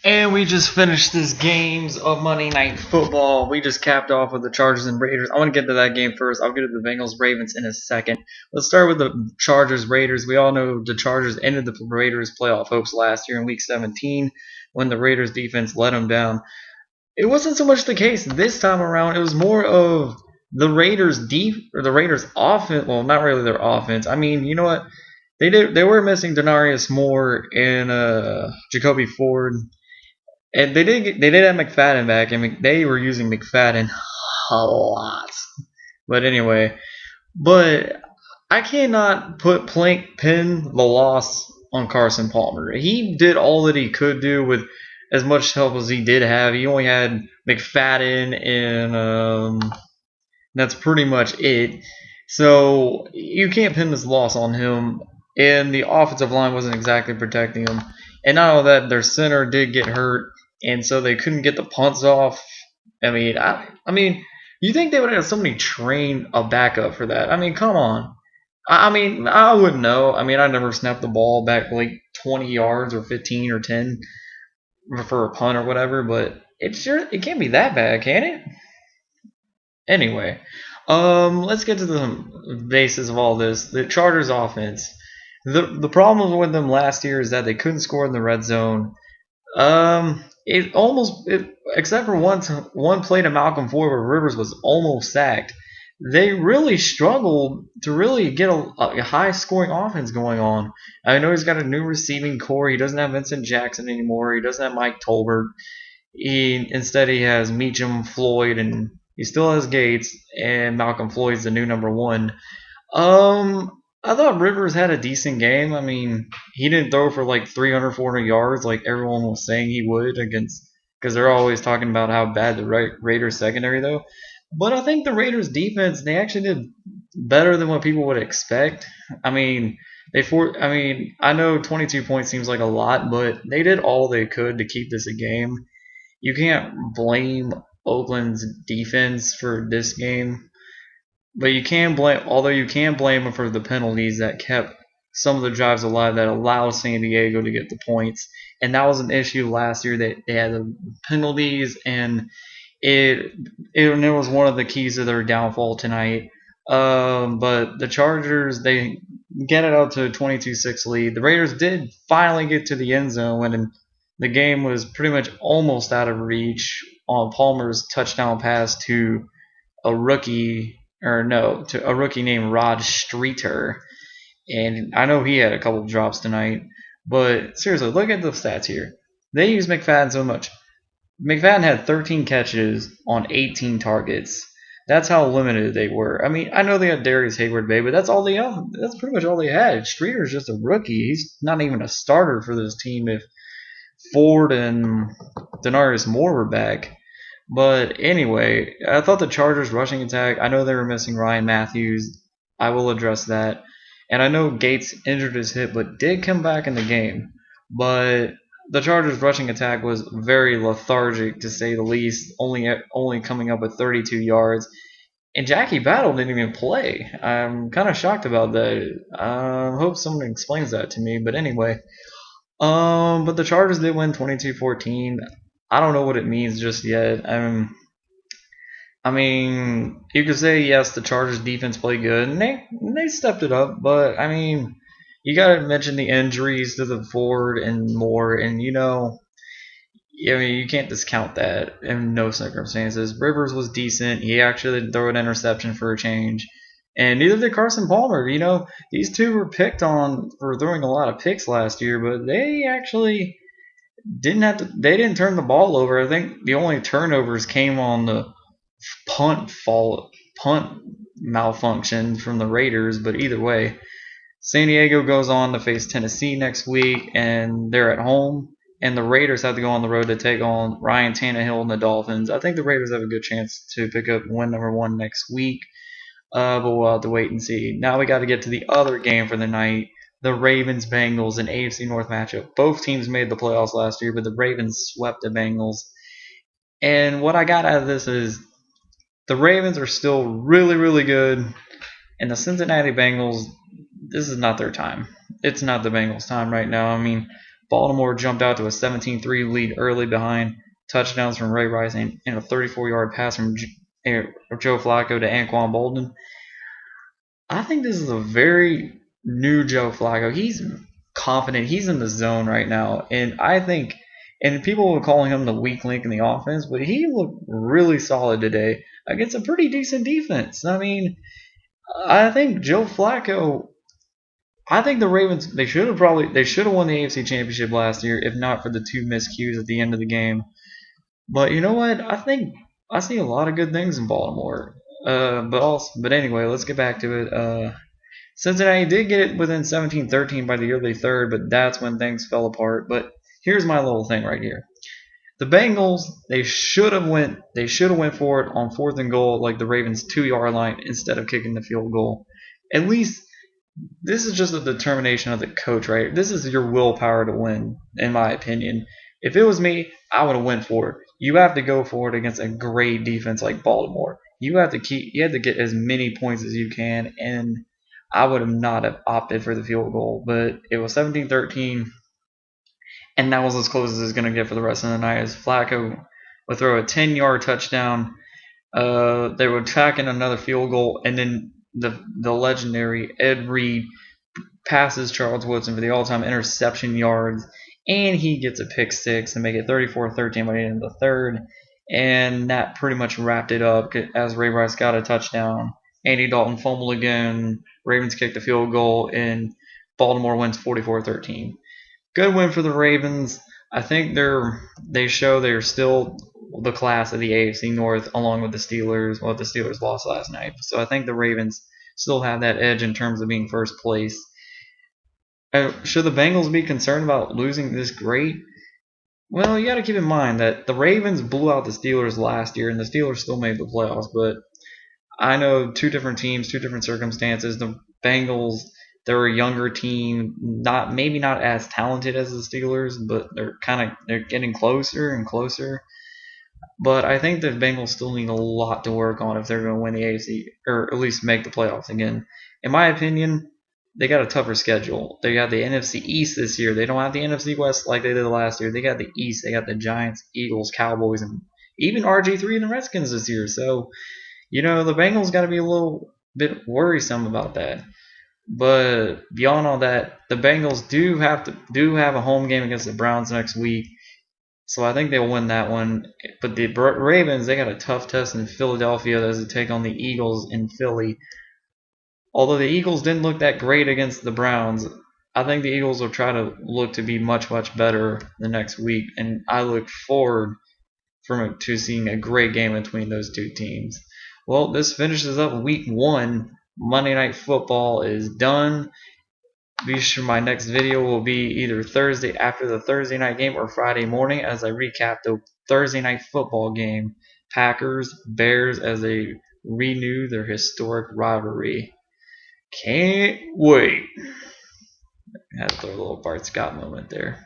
And we just finished this games of Monday Night Football. We just capped off with the Chargers and Raiders. I want to get to that game first. I'll get to the Bengals Ravens in a second. Let's start with the Chargers Raiders. We all know the Chargers ended the Raiders playoff hopes last year in Week 17 when the Raiders defense let them down. It wasn't so much the case this time around. It was more of the Raiders the Raiders offense. Well, not really their offense. I mean, you know what? They were missing Denarius Moore and Jacoby Ford. And they did have McFadden back, and they were using McFadden a lot. But anyway, but I cannot pin the loss on Carson Palmer. He did all that he could do with as much help as he did have. He only had McFadden, and that's pretty much it. So you can't pin this loss on him. And the offensive line wasn't exactly protecting him. And not only that, their center did get hurt, and so they couldn't get the punts off. I mean, you think they would have somebody train a backup for that? I mean, come on. I mean, I wouldn't know. I mean, I never snapped the ball back like 20 yards or 15 or 10 for a punt or whatever, but it can't be that bad, can it? Anyway, let's get to the basis of all this. The Chargers offense. The problem with them last year is that they couldn't score in the red zone. Except for one play to Malcolm Ford where Rivers was almost sacked. They really struggled to really get a high scoring offense going on. I know he's got a new receiving core. He doesn't have Vincent Jackson anymore. He doesn't have Mike Tolbert. Instead he has Meacham, Floyd, and he still has Gates, and Malcolm Floyd's the new number one. I thought Rivers had a decent game. I mean, he didn't throw for like 300, 400 yards like everyone was saying he would against, because they're always talking about how bad the Raiders secondary though. But I think the Raiders defense, they actually did better than what people would expect. I mean, I know 22 points seems like a lot, but they did all they could to keep this a game. You can't blame Oakland's defense for this game, but you can blame them for the penalties that kept some of the drives alive that allowed San Diego to get the points. And that was an issue last year. They had the penalties, and it was one of the keys to their downfall tonight. But the Chargers, they get it up to a 22-6 lead. The Raiders did finally get to the end zone when the game was pretty much almost out of reach on Palmer's touchdown pass to a rookie, or no, to a rookie named Rod Streeter. And I know he had a couple drops tonight, but seriously, look at the stats here. They use McFadden so much. McFadden had 13 catches on 18 targets. That's how limited they were. I mean, I know they had Darius Hayward Bay, but that's pretty much all they had. Streeter's just a rookie. He's not even a starter for this team if Ford and Denarius Moore were back. But anyway, I thought the Chargers rushing attack, I know they were missing Ryan Matthews. I will address that. And I know Gates injured his hip but did come back in the game. But the Chargers rushing attack was very lethargic to say the least, only coming up with 32 yards. And Jackie Battle didn't even play. I'm kind of shocked about that. I hope someone explains that to me. But anyway, but the Chargers did win 22-14. I don't know what it means just yet. I mean, you could say yes, the Chargers defense played good, and they stepped it up. But I mean, you got to mention the injuries to the Ford and more, and I mean, you can't discount that in no circumstances. Rivers was decent. He actually did throw an interception for a change. And neither did Carson Palmer. These two were picked on for throwing a lot of picks last year, but they actually they didn't turn the ball over. I think the only turnovers came on the punt malfunction from the Raiders, but either way, San Diego goes on to face Tennessee next week, and they're at home. And the Raiders have to go on the road to take on Ryan Tannehill and the Dolphins. I think the Raiders have a good chance to pick up win number one next week, but we'll have to wait and see. Now we got to get to the other game for the night, the Ravens-Bengals, an AFC North matchup. Both teams made the playoffs last year, but the Ravens swept the Bengals. And what I got out of this is the Ravens are still really, really good, and the Cincinnati Bengals, this is not their time. It's not the Bengals' time right now. I mean, Baltimore jumped out to a 17-3 lead early behind touchdowns from Ray Rice and a 34-yard pass from Joe Flacco to Anquan Bolden. I think this is a very new Joe Flacco. He's confident. He's in the zone right now. And I think, and people were calling him the weak link in the offense, but he looked really solid today against a pretty decent defense. I mean, I think Joe Flacco, I think the Ravens, they should have won the AFC Championship last year, if not for the two miscues at the end of the game. But you know what? I think I see a lot of good things in Baltimore. But anyway, let's get back to it. Cincinnati did get it within 17-13 by the early third, but that's when things fell apart. But here's my little thing right here. The Bengals, they should have went for it on 4th and goal, like the Ravens' 2-yard line, instead of kicking the field goal. At least this is just a determination of the coach, right? This is your willpower to win, in my opinion. If it was me, I would have went for it. You have to go for it against a great defense like Baltimore. You have to get as many points as you can, and I would have not have opted for the field goal. But it was 17-13, and that was as close as it's going to get for the rest of the night. As Flacco would throw a 10-yard touchdown, they were tracking another field goal, and then the legendary Ed Reed passes Charles Woodson for the all-time interception yards, and he gets a pick six to make it 34-13 by the end of the third. And that pretty much wrapped it up as Ray Rice got a touchdown. Andy Dalton fumbled again. Ravens kicked the field goal, and Baltimore wins 44-13. Good win for the Ravens. I think they show they're still the class of the AFC North, along with the Steelers. Well, the Steelers lost last night, so I think the Ravens still have that edge in terms of being first place. Should the Bengals be concerned about losing this great? Well, you got to keep in mind that the Ravens blew out the Steelers last year, and the Steelers still made the playoffs. But I know two different teams, two different circumstances. The Bengals, they're a younger team, maybe not as talented as the Steelers, but they're getting closer and closer. But I think the Bengals still need a lot to work on if they're going to win the AFC or at least make the playoffs again. In my opinion, they got a tougher schedule. They got the NFC East this year. They don't have the NFC West like they did last year. They got the East. They got the Giants, Eagles, Cowboys, and even RG3 and the Redskins this year. So, the Bengals got to be a little bit worrisome about that. But beyond all that, the Bengals do have a home game against the Browns next week. So I think they'll win that one. But the Ravens, they got a tough test in Philadelphia as they take on the Eagles in Philly. Although the Eagles didn't look that great against the Browns, I think the Eagles will try to look to be much, much better the next week. And I look forward to seeing a great game between those two teams. Well, this finishes up week 1. Monday Night Football is done. Be sure my next video will be either Thursday after the Thursday night game or Friday morning as I recap the Thursday night football game. Packers, Bears as they renew their historic rivalry. Can't wait. I had to throw a little Bart Scott moment there.